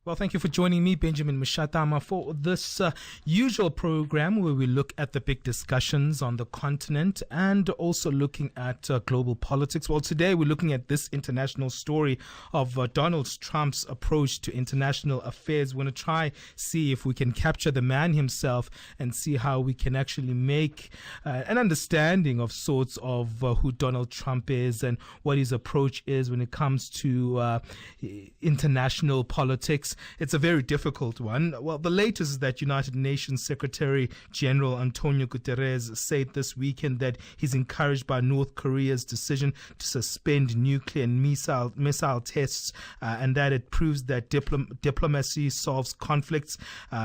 Well, thank you for joining me, Benjamin Mushatama, for this usual program where we look at the big discussions on the continent and also looking at global politics. Well, today we're looking at this international story of Donald Trump's approach to international affairs. We're going to try see if we can capture the man himself and see how we can actually make an understanding of sorts of who Donald Trump is and what his approach is when it comes to international politics. It's a very difficult one. Well, the latest is that United Nations Secretary General Antonio Guterres said this weekend that he's encouraged by North Korea's decision to suspend nuclear and missile tests and that it proves that diplomacy solves conflicts.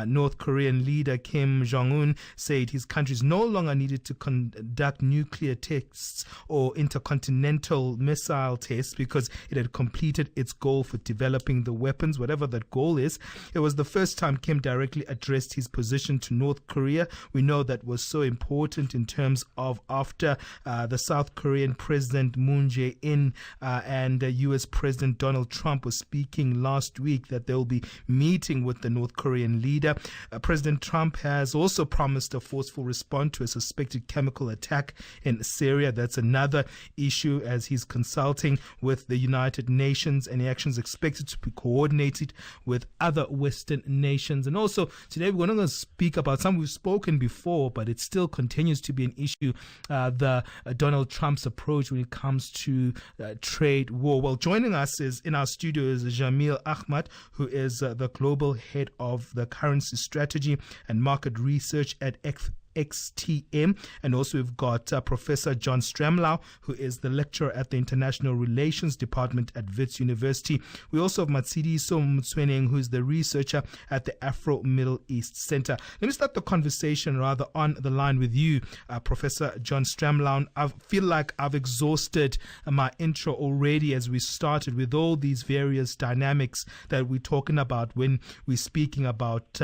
North Korean leader Kim Jong-un said his country is no longer needed to conduct nuclear tests or intercontinental missile tests because it had completed its goal for developing the weapons, whatever that goal is. It was the first time Kim directly addressed his position to North Korea. We know that was so important in terms of after the South Korean President Moon Jae-in and US President Donald Trump was speaking last week that they will be meeting with the North Korean leader. President Trump has also promised a forceful response to a suspected chemical attack in Syria. That's another issue as he's consulting with the United Nations, and the actions expected to be coordinated with other Western nations. And also today we're going to speak about something we've spoken before, but it still continues to be an issue, the Donald Trump's approach when it comes to trade war. Well, joining us is in our studio is Jameel Ahmad, who is the global head of the currency strategy and market research at FXTM, and also we've got Professor John Stramlau, who is the lecturer at the International Relations Department at Wits University. We also have Matsidiso Mutsweneng, who is the researcher at the Afro-Middle East Center. Let me start the conversation rather on the line with you, Professor John Stramlau. I feel like I've exhausted my intro already as we started with all these various dynamics that we're talking about when we're speaking about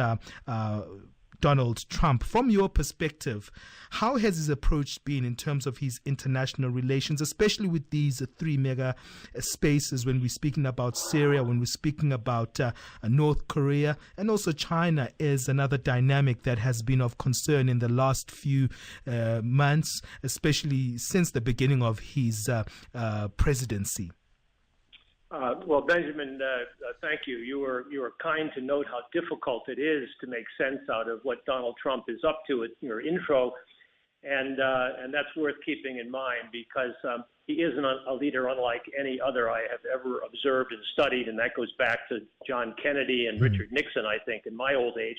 Donald Trump. From your perspective, how has his approach been in terms of his international relations, especially with these three mega spaces when we're speaking about Syria, when we're speaking about North Korea, and also China is another dynamic that has been of concern in the last few months, especially since the beginning of his presidency? Well, Benjamin, thank you. You were kind to note how difficult it is to make sense out of what Donald Trump is up to at your intro, and that's worth keeping in mind because he is a leader unlike any other I have ever observed and studied, and that goes back to John Kennedy and Richard Nixon, I think, in my old age.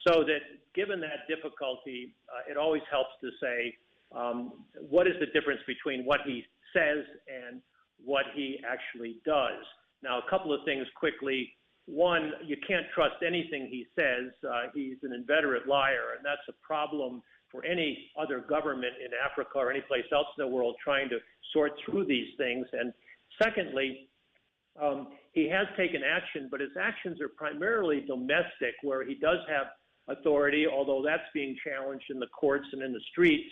So that given that difficulty, it always helps to say, what is the difference between what he says and what he actually does? Now, a couple of things quickly. One, you can't trust anything he says. He's an inveterate liar, and that's a problem for any other government in Africa or any place else in the world trying to sort through these things. And secondly, he has taken action, but his actions are primarily domestic, where he does have authority, although that's being challenged in the courts and in the streets.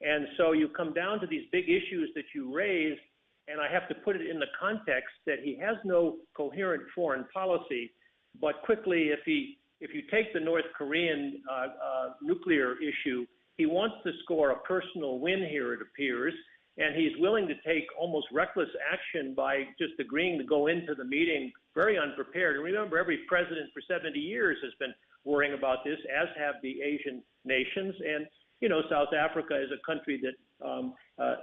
And so you come down to these big issues that you raised, and I have to put it in the context that he has no coherent foreign policy. But quickly, if you take the North Korean nuclear issue, he wants to score a personal win here, it appears, and he's willing to take almost reckless action by just agreeing to go into the meeting very unprepared. And remember, every president for 70 years has been worrying about this, as have the Asian nations. And South Africa is a country that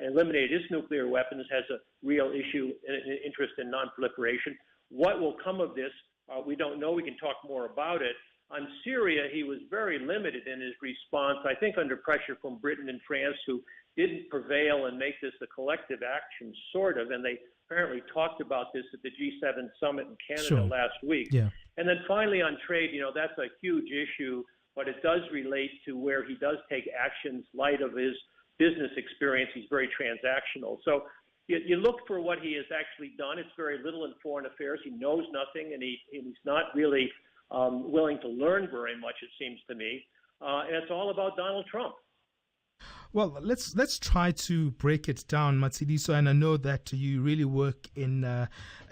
eliminated its nuclear weapons, has a real issue, an interest in nonproliferation. What will come of this? We don't know. We can talk more about it. On Syria, he was very limited in his response, I think under pressure from Britain and France, who didn't prevail and make this a collective action, sort of, and they apparently talked about this at the G7 summit in Canada last week. Yeah. And then finally on trade, that's a huge issue, but it does relate to where he does take actions light of his business experience. He's very transactional. So you look for what he has actually done. It's very little in foreign affairs. He knows nothing, and he's not really willing to learn very much, it seems to me. And it's all about Donald Trump. Well, let's try to break it down, Matshidiso, and I know that you really work in a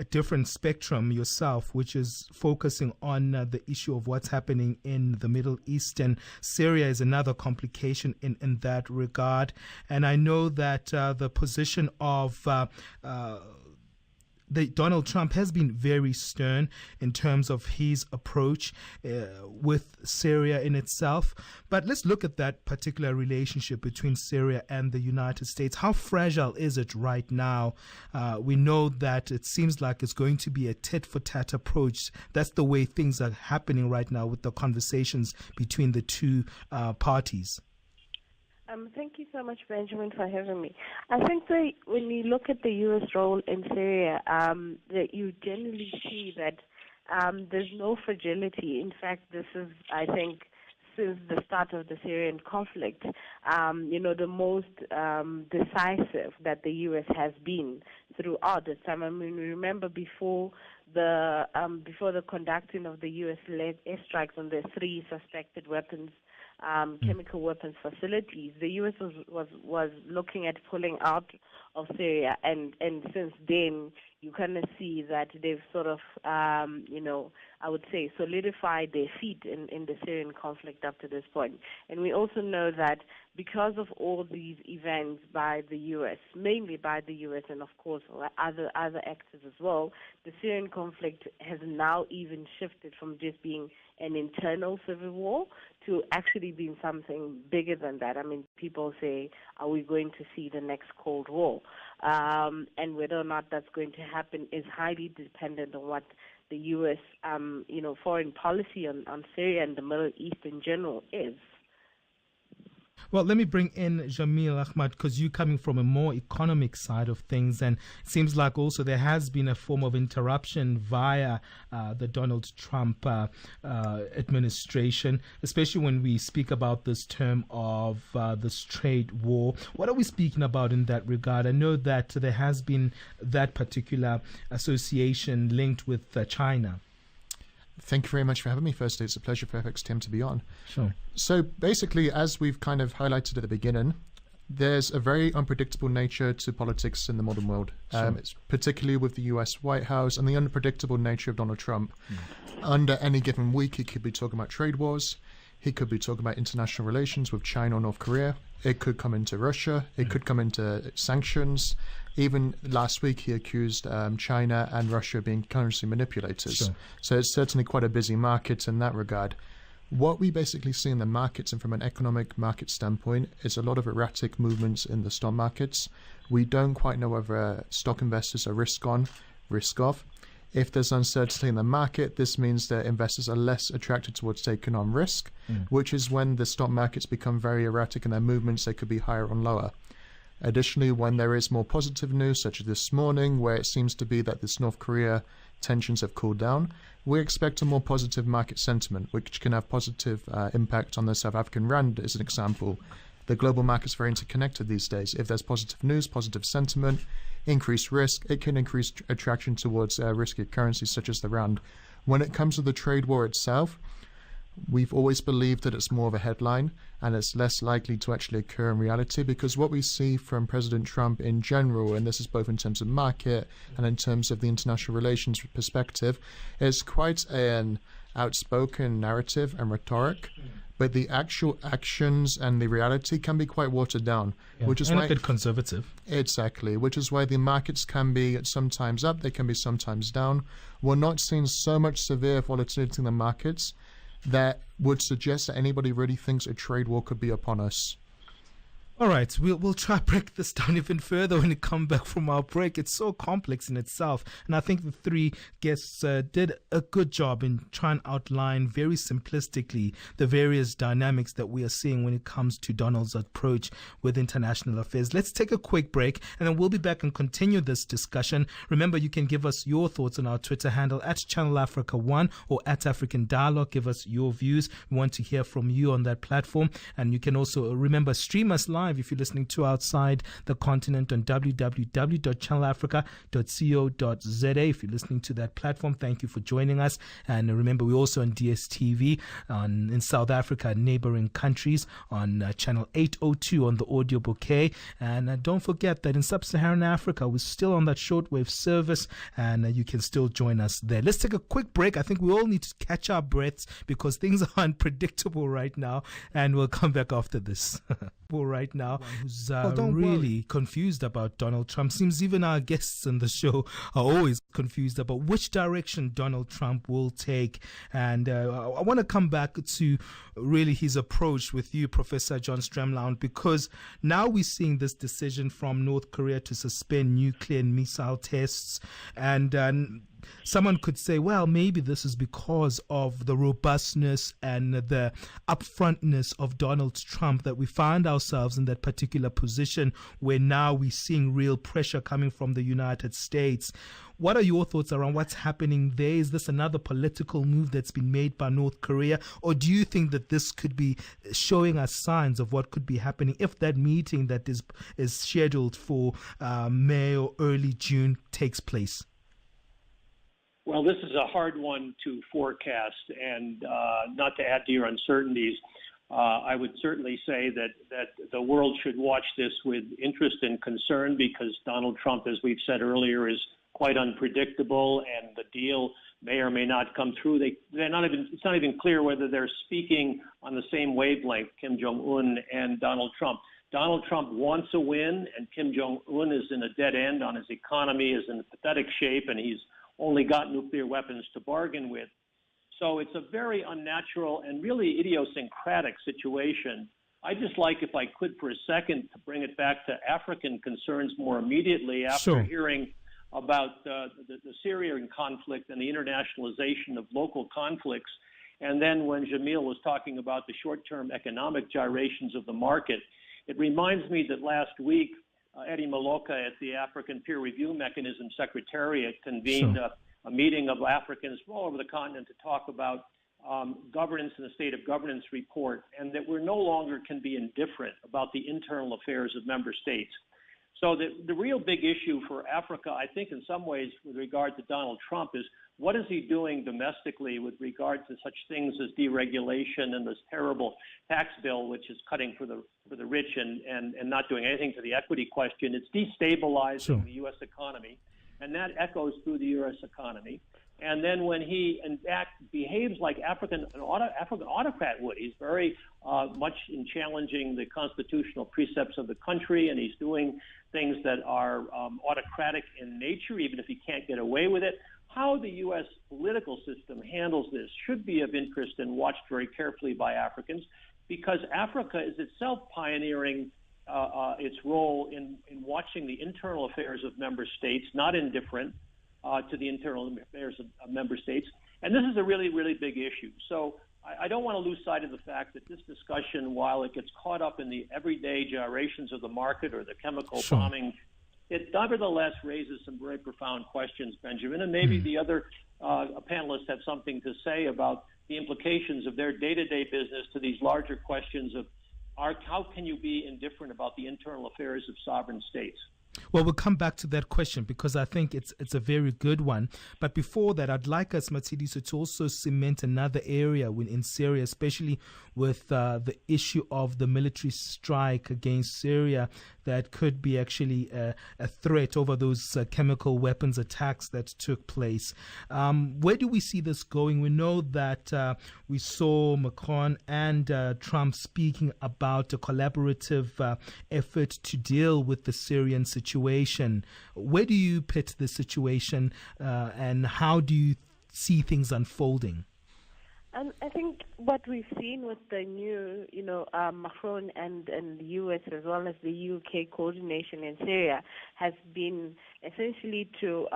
different spectrum yourself, which is focusing on the issue of what's happening in the Middle East, and Syria is another complication in that regard. And I know that the position of Donald Trump has been very stern in terms of his approach with Syria in itself. But let's look at that particular relationship between Syria and the United States. How fragile is it right now? We know that it seems like it's going to be a tit-for-tat approach. That's the way things are happening right now with the conversations between the two parties. Thank you so much, Benjamin, for having me. I think that when you look at the U.S. role in Syria, that you generally see that there's no fragility. In fact, this is, I think, since the start of the Syrian conflict, the most decisive that the U.S. has been throughout this time. I mean, remember before the conducting of the U.S.-led airstrikes on the 3 suspected weapons. Chemical weapons facilities, the U.S. was looking at pulling out of Syria, and since then you kind of see that they've sort of, I would say, solidified their feet in the Syrian conflict up to this point. And we also know that because of all these events by the U.S., mainly by the U.S. and of course other actors as well, the Syrian conflict has now even shifted from just being an internal civil war to actually being something bigger than that. I mean, people say, are we going to see the next Cold War? And whether or not that's going to happen is highly dependent on what the U.S., foreign policy on Syria and the Middle East in general is. Well, let me bring in Jameel, Ahmad, because you're coming from a more economic side of things, and it seems like also there has been a form of interruption via the Donald Trump administration, especially when we speak about this term of this trade war. What are we speaking about in that regard? I know that there has been that particular association linked with China. Thank you very much for having me. Firstly, it's a pleasure for FXTM to be on. Sure. So basically, as we've kind of highlighted at the beginning, there's a very unpredictable nature to politics in the modern world, it's particularly with the US White House and the unpredictable nature of Donald Trump. Under any given week, he could be talking about trade wars. He could be talking about international relations with China or North Korea. It could come into Russia. It could come into sanctions. Even last week, he accused China and Russia of being currency manipulators. Sure. So it's certainly quite a busy market in that regard. What we basically see in the markets, and from an economic market standpoint, is a lot of erratic movements in the stock markets. We don't quite know whether stock investors are risk on, risk off. If there's uncertainty in the market, this means that investors are less attracted towards taking on risk, which is when the stock markets become very erratic in their movements. They could be higher or lower. Additionally, when there is more positive news, such as this morning, where it seems to be that this North Korea tensions have cooled down, we expect a more positive market sentiment, which can have positive impact on the South African rand, as an example. The global market's very interconnected these days. If there's positive news, positive sentiment, increased risk, it can increase attraction towards riskier currencies such as the rand. When it comes to the trade war itself, we've always believed that it's more of a headline and it's less likely to actually occur in reality, because what we see from President Trump in general, and this is both in terms of market and in terms of the international relations perspective, is quite an outspoken narrative and rhetoric, but the actual actions and the reality can be quite watered down, which is and why a bit conservative. Exactly, which is why the markets can be sometimes up, they can be sometimes down. We're not seeing so much severe volatility in the markets that would suggest that anybody really thinks a trade war could be upon us. All right, we'll try to break this down even further when we come back from our break. It's so complex in itself, and I think the three guests did a good job in trying to outline very simplistically the various dynamics that we are seeing when it comes to Donald's approach with international affairs. Let's take a quick break, and then we'll be back and continue this discussion. Remember, you can give us your thoughts on our Twitter handle at Channel Africa 1 or at African Dialogue. Give us your views. We want to hear from you on that platform, and you can also remember stream us live live if you're listening to outside the continent on www.channelafrica.co.za. If you're listening to that platform, thank you for joining us. And remember, we're also on DSTV in South Africa and neighboring countries on channel 802 on the audio bouquet. And don't forget that in sub-Saharan Africa, we're still on that shortwave service, and you can still join us there. Let's take a quick break. I think we all need to catch our breaths because things are unpredictable right now, and we'll come back after this. Right now, who's really confused about Donald Trump. Seems even our guests on the show are always confused about which direction Donald Trump will take. And I want to come back to really his approach with you, Professor John Stremlau, because now we're seeing this decision from North Korea to suspend nuclear and missile tests. And someone could say, well, maybe this is because of the robustness and the upfrontness of Donald Trump that we find ourselves in that particular position where now we're seeing real pressure coming from the United States. What are your thoughts around what's happening there? Is this another political move that's been made by North Korea? Or do you think that this could be showing us signs of what could be happening if that meeting that is scheduled for May or early June takes place? Well, this is a hard one to forecast, and not to add to your uncertainties, I would certainly say that the world should watch this with interest and concern because Donald Trump, as we've said earlier, is quite unpredictable, and the deal may or may not come through. It's not even clear whether they're speaking on the same wavelength, Kim Jong-un and Donald Trump. Donald Trump wants a win, and Kim Jong-un is in a dead end on his economy, is in pathetic shape, and he's only got nuclear weapons to bargain with. So it's a very unnatural and really idiosyncratic situation. I'd just like, if I could for a second, to bring it back to African concerns more immediately after hearing about the Syrian conflict and the internationalization of local conflicts. And then when Jameel was talking about the short-term economic gyrations of the market, it reminds me that last week, Eddie Maloka at the African Peer Review Mechanism Secretariat convened a meeting of Africans all over the continent to talk about governance and the state of governance report, and that we no longer can be indifferent about the internal affairs of member states. So the real big issue for Africa, I think in some ways with regard to Donald Trump, is what is he doing domestically with regard to such things as deregulation and this terrible tax bill, which is cutting for the rich and not doing anything to the equity question. It's destabilizing the U.S. economy, and that echoes through the U.S. economy. And then when he, in fact, behaves like African autocrat would, he's very much in challenging the constitutional precepts of the country, and he's doing things that are autocratic in nature, even if he can't get away with it. How the U.S. political system handles this should be of interest and watched very carefully by Africans, because Africa is itself pioneering its role in watching the internal affairs of member states, not indifferent to the internal affairs of member states. And this is a really, really big issue. So I don't want to lose sight of the fact that this discussion, while it gets caught up in the everyday gyrations of the market or the chemical bombing, it nevertheless raises some very profound questions, Benjamin, and maybe the other panelists have something to say about the implications of their day-to-day business to these larger questions of how can you be indifferent about the internal affairs of sovereign states? Well, we'll come back to that question because I think it's a very good one. But before that, I'd like us, Matshidiso, to also cement another area in Syria, especially with the issue of the military strike against Syria that could be actually a threat over those chemical weapons attacks that took place. Where do we see this going? We know that we saw Macron and Trump speaking about a collaborative effort to deal with the Syrian situation. Where do you pit the situation and how do you see things unfolding? I think what we've seen with the new, Macron and the US as well as the UK coordination in Syria has been essentially to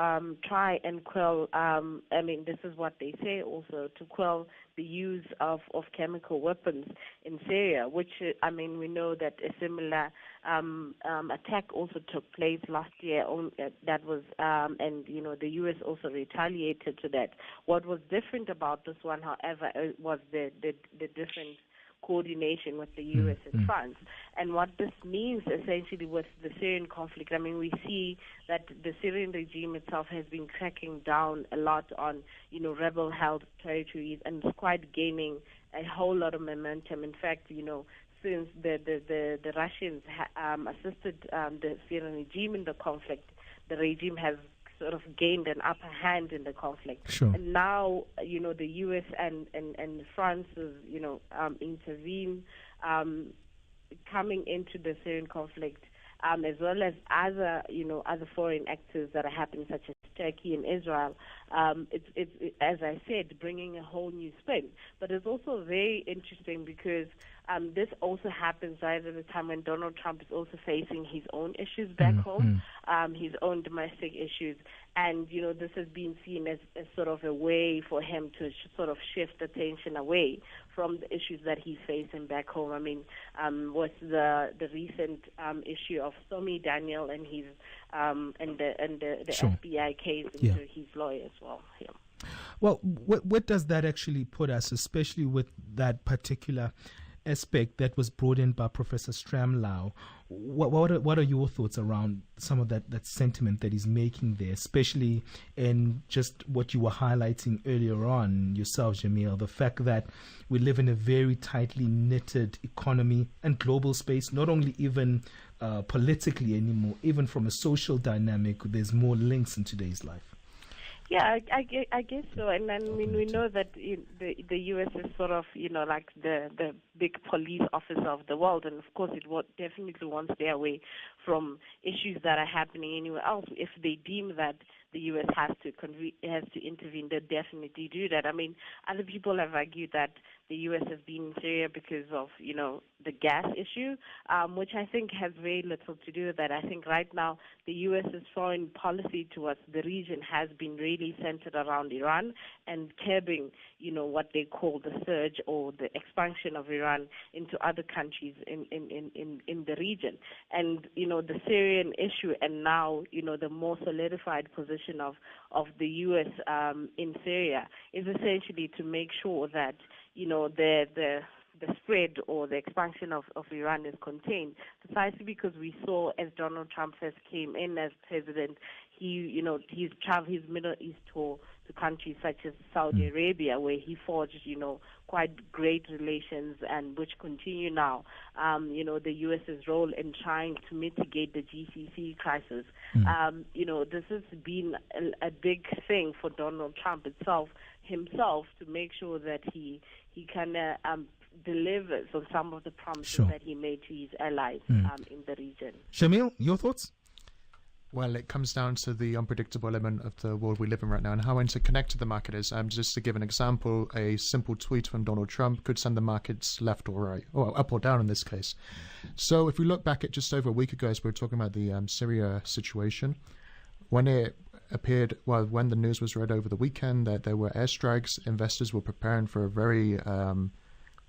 try and quell, this is what they say also, to quell the use of chemical weapons in Syria, which, we know that a similar attack also took place last year. That was, the US also retaliated to that. What was different about this one, however, was the difference coordination with the U.S. and France. And what this means essentially with the Syrian conflict, I mean, we see that the Syrian regime itself has been cracking down a lot on, rebel-held territories, and it's quite gaining a whole lot of momentum. In fact, since the Russians assisted the Syrian regime in the conflict, the regime has sort of gained an upper hand in the conflict. Sure. And now, the U.S. and France is, intervene, coming into the Syrian conflict, as well as other foreign actors that are happening, such as Turkey and Israel. It's as I said, bringing a whole new spin. But it's also very interesting because this also happens right at a time when Donald Trump is also facing his own issues back home, his own domestic issues. And, this has been seen as sort of a way for him to sort of shift attention away from the issues that he's facing back home. I mean, with the recent issue of Stormy Daniel and his and the Sure. FBI case into his lawyer as well. Yeah. Well, what does that actually put us, especially with that particular aspect that was brought in by Professor Stramlau? What are your thoughts around some of that sentiment that he's making there, especially in just what you were highlighting earlier on yourself, Jameel, the fact that we live in a very tightly knitted economy and global space, not only even politically anymore, even from a social dynamic, there's more links in today's life. Yeah, I guess so. And I mean, we know that the U.S. is sort of, like the big police officer of the world. And, of course, it definitely wants their way from issues that are happening anywhere else. If they deem that the U.S. has to intervene, they'll definitely do that. I mean, other people have argued that the U.S. has been in Syria because of, the gas issue, which I think has very little to do with that. I think right now the U.S.'s foreign policy towards the region has been really centered around Iran and curbing, what they call the surge or the expansion of Iran into other countries in the region. And, the Syrian issue and now, the more solidified position of the U.S. In Syria is essentially to make sure that, the spread or the expansion of Iran is contained, precisely because we saw as Donald Trump first came in as president, he's traveled his Middle East tour to countries such as Saudi Arabia, where he forged, quite great relations, and which continue now. The U.S.'s role in trying to mitigate the GCC crisis. This has been a big thing for Donald Trump himself to make sure that he kind of delivers on some of the promises that he made to his allies in the region. Jameel, your thoughts? Well, it comes down to the unpredictable element of the world we live in right now and how interconnected the market is. Just to give an example, a simple tweet from Donald Trump could send the markets left or right, or up or down in this case. So if we look back at just over a week ago, as we were talking about the Syria situation, when it appeared, when the news was read over the weekend that there were airstrikes, investors were preparing for a very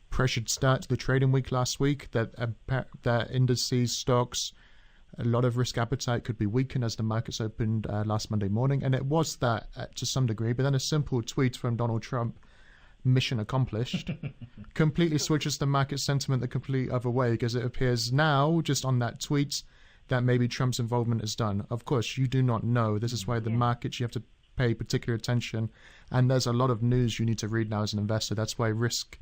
pressured start to the trading week last week, that indices, stocks, a lot of risk appetite could be weakened as the markets opened last Monday morning. And it was that to some degree. But then a simple tweet from Donald Trump, mission accomplished, completely switches the market sentiment the complete other way, because it appears now, just on that tweet, that maybe Trump's involvement is done. Of course, you do not know. This is why the markets, you have to pay particular attention. And there's a lot of news you need to read now as an investor. That's why risk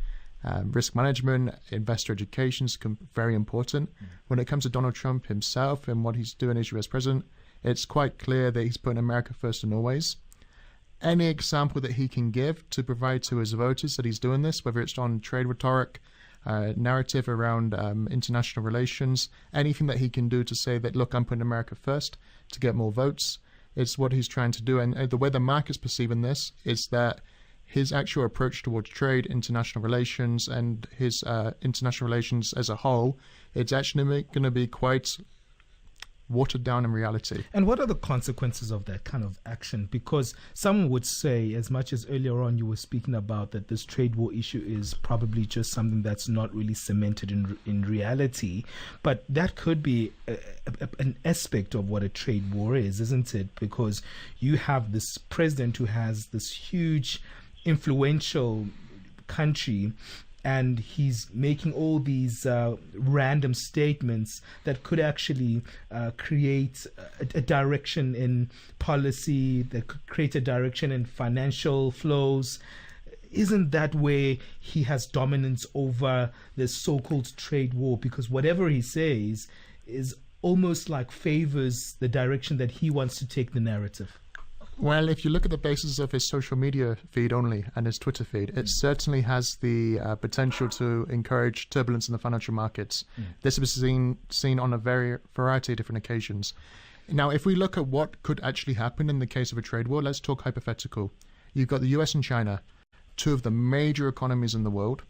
management, investor education is very important. When it comes to Donald Trump himself and what he's doing as US president, it's quite clear that he's putting America first and always. Any example that he can give to provide to his voters that he's doing this, whether it's on trade rhetoric, narrative around international relations, anything that he can do to say that, look, I'm putting America first to get more votes, it's what he's trying to do. And the way the market's perceiving this is that his actual approach towards trade, international relations, and his international relations as a whole, it's actually going to be quite watered down in reality. And what are the consequences of that kind of action? Because some would say, as much as earlier on you were speaking about that this trade war issue is probably just something that's not really cemented in reality, but that could be an aspect of what a trade war is, isn't it? Because you have this president who has this huge influential country, and he's making all these random statements that could actually create a direction in policy, that could create a direction in financial flows. Isn't that where he has dominance over this so-called trade war? Because whatever he says is almost like favors the direction that he wants to take the narrative. Well, if you look at the basis of his social media feed only and his Twitter feed, it certainly has the potential to encourage turbulence in the financial markets. This has been seen on a variety of different occasions. Now, if we look at what could actually happen in the case of a trade war, let's talk hypothetical. You've got the US and China, two of the major economies in the world,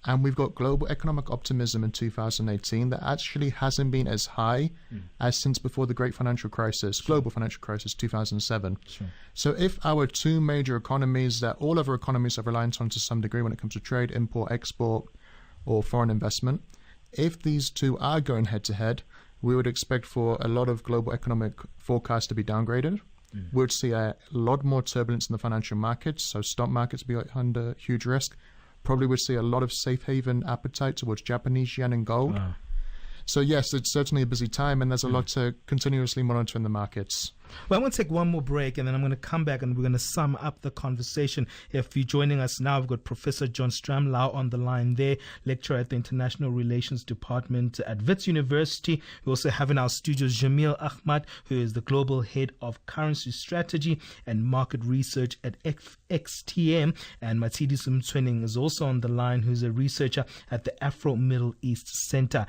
and we've got global economic optimism in 2018 that actually hasn't been as high as since before the great financial crisis, global financial crisis, 2007. Sure. So if our two major economies that all other economies are reliant on to some degree when it comes to trade, import, export, or foreign investment, if these two are going head-to-head, we would expect for a lot of global economic forecasts to be downgraded. We would see a lot more turbulence in the financial markets, so stock markets be under huge risk. Probably would see a lot of safe haven appetite towards Japanese yen and gold. Wow. So yes, it's certainly a busy time, and there's a lot to continuously monitor in the markets. Well, I'm going to take one more break, and then I'm going to come back and we're going to sum up the conversation. If you're joining us now, we've got Professor John Stramlau on the line there, lecturer at the International Relations Department at Wits University. We also have in our studios Jameel Ahmad, who is the Global Head of Currency Strategy and Market Research at FXTM. And Matsidi Sumtwening is also on the line, who's a researcher at the Afro-Middle East Center.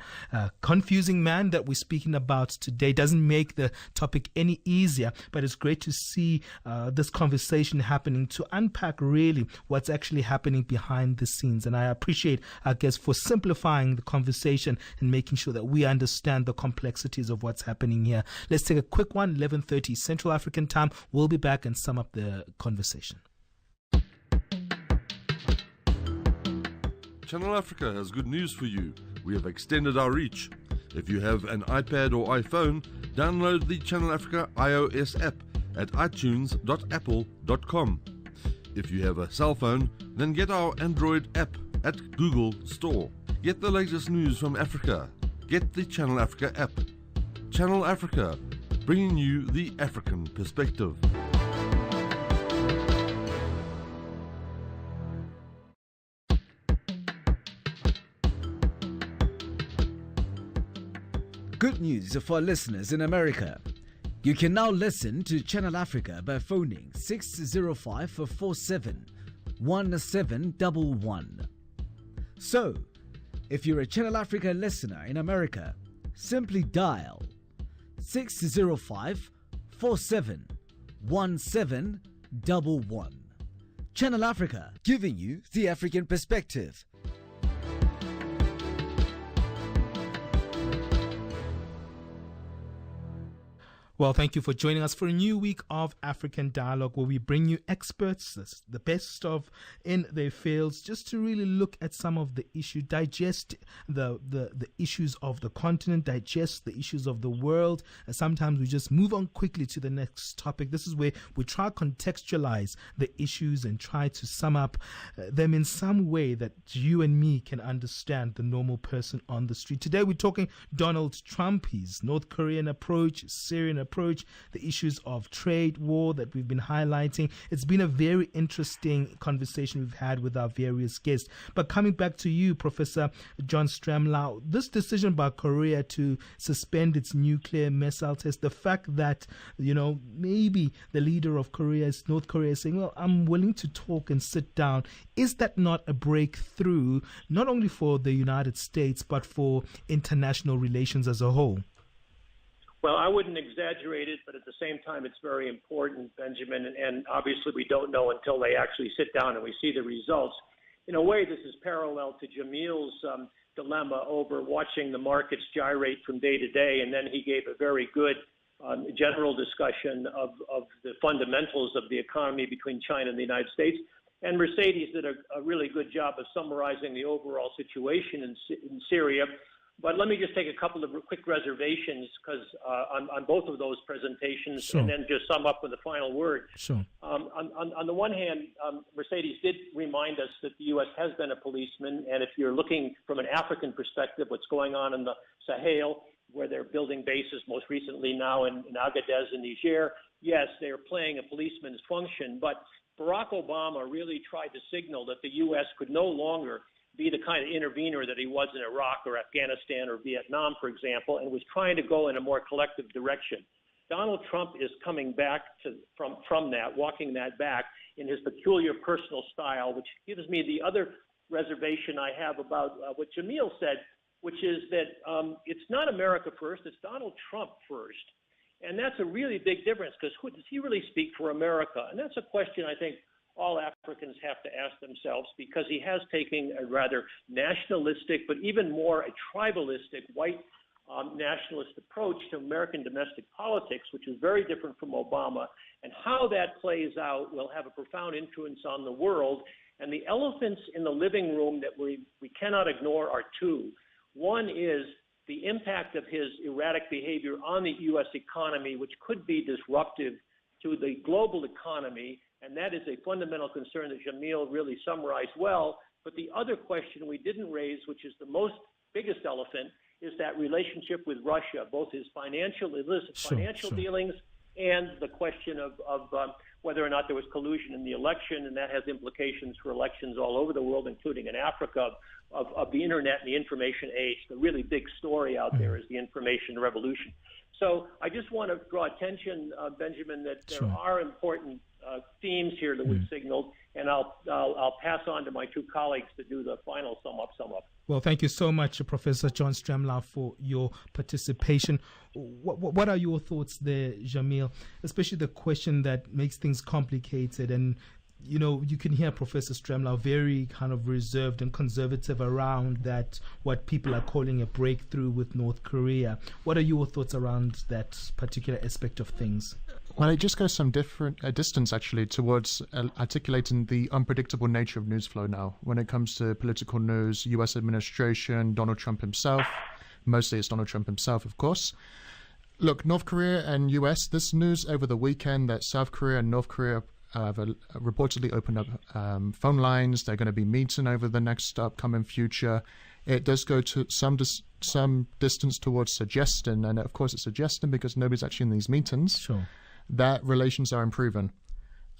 Confusing man that we're speaking about today doesn't make the topic any easier, but it's great to see this conversation happening to unpack really what's actually happening behind the scenes. And I appreciate our guests for simplifying the conversation and making sure that we understand the complexities of what's happening here. Let's take a quick one, 11:30 Central African time. We'll be back and sum up the conversation. Channel Africa has good news for you. We have extended our reach. If you have an iPad or iPhone, download the Channel Africa iOS app at itunes.apple.com. If you have a cell phone, then get our Android app at Google Store. Get the latest news from Africa. Get the Channel Africa app. Channel Africa, bringing you the African perspective. Good news for our listeners in America. You can now listen to Channel Africa by phoning 605-47-1711. So, if you're a Channel Africa listener in America, simply dial 605-47-1711. Channel Africa, giving you the African perspective. Well, thank you for joining us for a new week of African Dialogue, where we bring you experts, the best of in their fields, just to really look at some of the issues, digest the issues of the continent, digest the issues of the world. And sometimes we just move on quickly to the next topic. This is where we try to contextualize the issues and try to sum up them in some way that you and me can understand the normal person on the street. Today we're talking Donald Trump, his North Korean approach, his Syrian approach, the issues of trade war that we've been highlighting. It's been a very interesting conversation we've had with our various guests. But coming back to you, Professor John Stramlau, this decision by Korea to suspend its nuclear missile test, the fact that, maybe the leader of North Korea, is saying, well, I'm willing to talk and sit down. Is that not a breakthrough, not only for the United States, but for international relations as a whole? Well, I wouldn't exaggerate it, but at the same time, it's very important, Benjamin, and obviously we don't know until they actually sit down and we see the results. In a way, this is parallel to Jameel's dilemma over watching the markets gyrate from day to day, and then he gave a very good general discussion of the fundamentals of the economy between China and the United States. And Mercedes did a really good job of summarizing the overall situation in Syria. But let me just take a couple of quick reservations because on both of those presentations, Sure. and then just sum up with the final word. Sure. On the one hand, Mercedes did remind us that the U.S. has been a policeman, and if you're looking from an African perspective, what's going on in the Sahel, where they're building bases most recently now in Agadez in Niger, yes, they are playing a policeman's function, but Barack Obama really tried to signal that the U.S. could no longer be the kind of intervener that he was in Iraq or Afghanistan or Vietnam, for example, and was trying to go in a more collective direction. Donald Trump is coming back from that, walking that back in his peculiar personal style, which gives me the other reservation I have about what Jameel said, which is that it's not America first, it's Donald Trump first. And that's a really big difference because who does he really speak for America? And that's a question I think all Africans have to ask themselves because he has taken a rather nationalistic, but even more a tribalistic, white nationalist approach to American domestic politics, which is very different from Obama. And how that plays out will have a profound influence on the world. And the elephants in the living room that we cannot ignore are two. One is the impact of his erratic behavior on the U.S. economy, which could be disruptive to the global economy. And that is a fundamental concern that Jameel really summarized well. But the other question we didn't raise, which is the biggest elephant, is that relationship with Russia, both his illicit financial dealings and the question of whether or not there was collusion in the election, and that has implications for elections all over the world, including in Africa, of the internet and the information age. The really big story out there is the information revolution. So I just want to draw attention, Benjamin, that there are important themes here that we've signaled, and I'll pass on to my two colleagues to do the final sum up. Well, thank you so much, Professor John Stremlau, for your participation. What are your thoughts there, Jameel? Especially the question that makes things complicated, and you can hear Professor Stremlau very kind of reserved and conservative around that, what people are calling a breakthrough with North Korea. What are your thoughts around that particular aspect of things? Well, it just goes some distance, actually, towards articulating the unpredictable nature of news flow now. When it comes to political news, U.S. administration, Donald Trump himself, mostly it's Donald Trump himself, of course. Look, North Korea and U.S., this news over the weekend that South Korea and North Korea have reportedly opened up phone lines. They're going to be meeting over the next upcoming future. It does go to some distance towards suggesting, and of course it's suggesting because nobody's actually in these meetings, that relations are improving.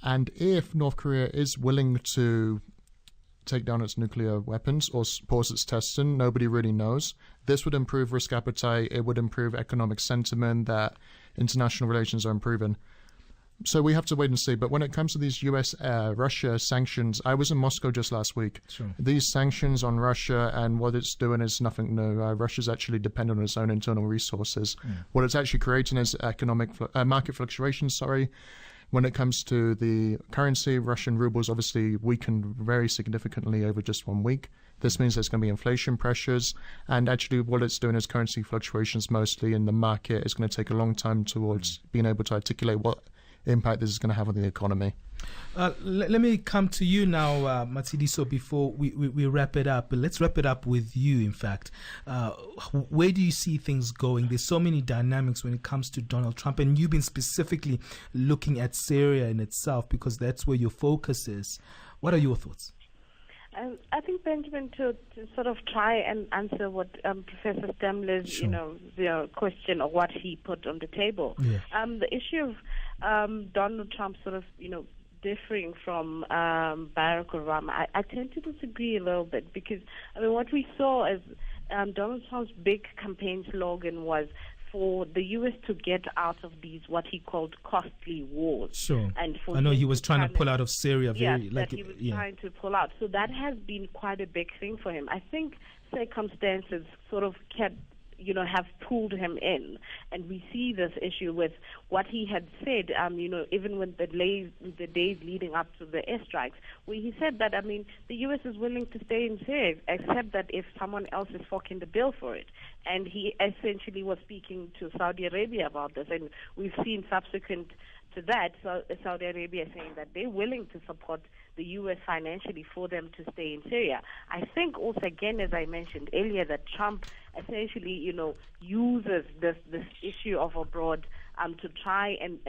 And if North Korea is willing to take down its nuclear weapons or pause its testing, nobody really knows. This would improve risk appetite. It would improve economic sentiment that international relations are improving. So we have to wait and see. But when it comes to these US-Russia sanctions, I was in Moscow just last week. These sanctions on Russia and what it's doing is nothing new. Russia's actually dependent on its own internal resources. What it's actually creating is market fluctuations, When it comes to the currency, Russian rubles obviously weakened very significantly over just 1 week. This means there's going to be inflation pressures, and actually what it's doing is currency fluctuations mostly in the market. It's going to take a long time towards being able to articulate what impact this is going to have on the economy. Let me come to you now, Matshidiso, before we wrap it up. But let's wrap it up with you, in fact. Where do you see things going? There's so many dynamics when it comes to Donald Trump, and you've been specifically looking at Syria in itself because that's where your focus is. What are your thoughts? I think, Benjamin, to sort of try and answer what Professor Stemler's, question or what he put on the table. The issue of Donald Trump sort of, differing from Barack Obama, I tend to disagree a little bit because, what we saw as Donald Trump's big campaign slogan was for the U.S. to get out of these, what he called costly wars. And for I know he was trying to pull out of Syria. He was trying to pull out. So that has been quite a big thing for him. I think circumstances sort of have pulled him in. And we see this issue with what he had said, even with the days leading up to the airstrikes, where he said that, the U.S. is willing to stay in Syria, except that if someone else is forking the bill for it. And he essentially was speaking to Saudi Arabia about this. And we've seen subsequent to that, Saudi Arabia saying that they're willing to support the U.S. financially for them to stay in Syria. I think also, again, as I mentioned earlier, that Trump essentially, uses this issue of abroad to try and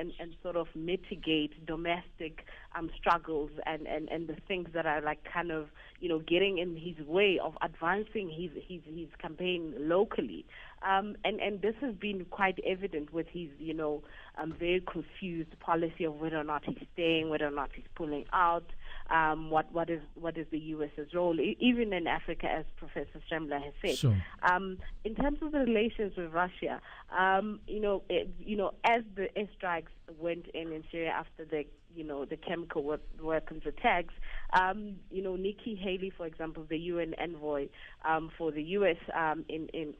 sort of mitigate domestic struggles and the things that are like kind of, getting in his way of advancing his campaign locally. And this has been quite evident with his, very confused policy of whether or not he's staying, whether or not he's pulling out, what is the U.S.'s role, even in Africa, as Professor Stremler has said. Sure. In terms of the relations with Russia, as the airstrikes went in Syria after the chemical weapons attacks, Nikki Haley, for example, the UN envoy for the U.S. in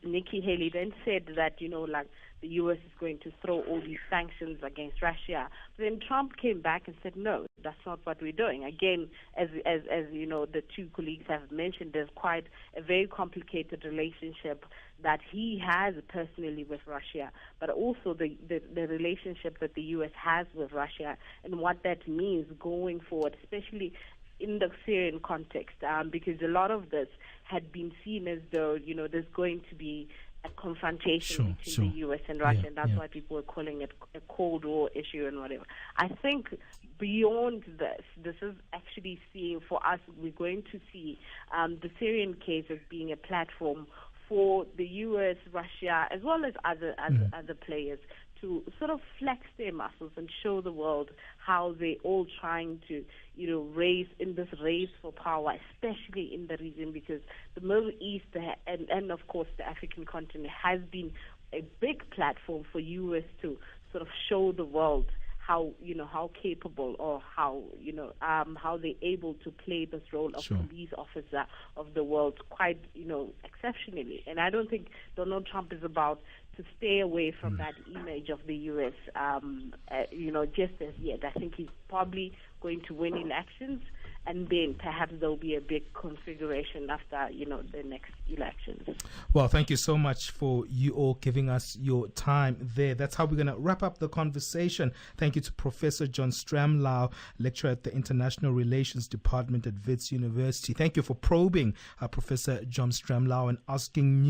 Nikki Haley then said that, the U.S. is going to throw all these sanctions against Russia. But then Trump came back and said, no, that's not what we're doing. Again, as the two colleagues have mentioned, there's quite a very complicated relationship that he has personally with Russia, but also the relationship that the U.S. has with Russia and what that means going forward, especially in the Syrian context, because a lot of this had been seen as though, there's going to be a confrontation between the U.S. and Russia, and that's why people are calling it a Cold War issue and whatever. I think beyond this is actually seeing, for us, we're going to see the Syrian case as being a platform for the U.S., Russia, as well as other players to sort of flex their muscles and show the world how they're all trying to, raise in this race for power, especially in the region, because the Middle East and of course the African continent has been a big platform for U.S. to sort of show the world how capable or how they're able to play this role of police officer of the world quite exceptionally. And I don't think Donald Trump is about to stay away from that image of the U.S. Just as yet. I think he's probably going to win elections, and then perhaps there'll be a big configuration after, the next elections. Well, thank you so much for you all giving us your time there. That's how we're going to wrap up the conversation. Thank you to Professor John Stremlau, lecturer at the International Relations Department at Wits University. Thank you for probing Professor John Stremlau and asking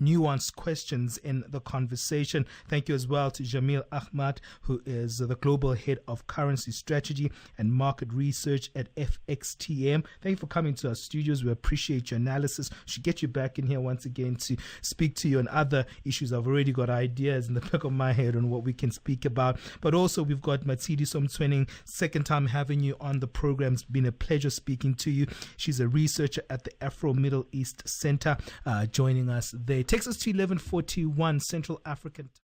nuanced questions in the conversation. Thank you as well to Jameel Ahmad, who is the Global Head of Currency Strategy and Market Research at FXTM. Thank you for coming to our studios. We appreciate your analysis. We should get you back in here once again to speak to you on other issues. I've already got ideas in the back of my head on what we can speak about. But also we've got Matsidi Somtwening, second time having you on the program. It's been a pleasure speaking to you. She's a researcher at the Afro-Middle East Center, joining us there. Takes us to 11:41 Central African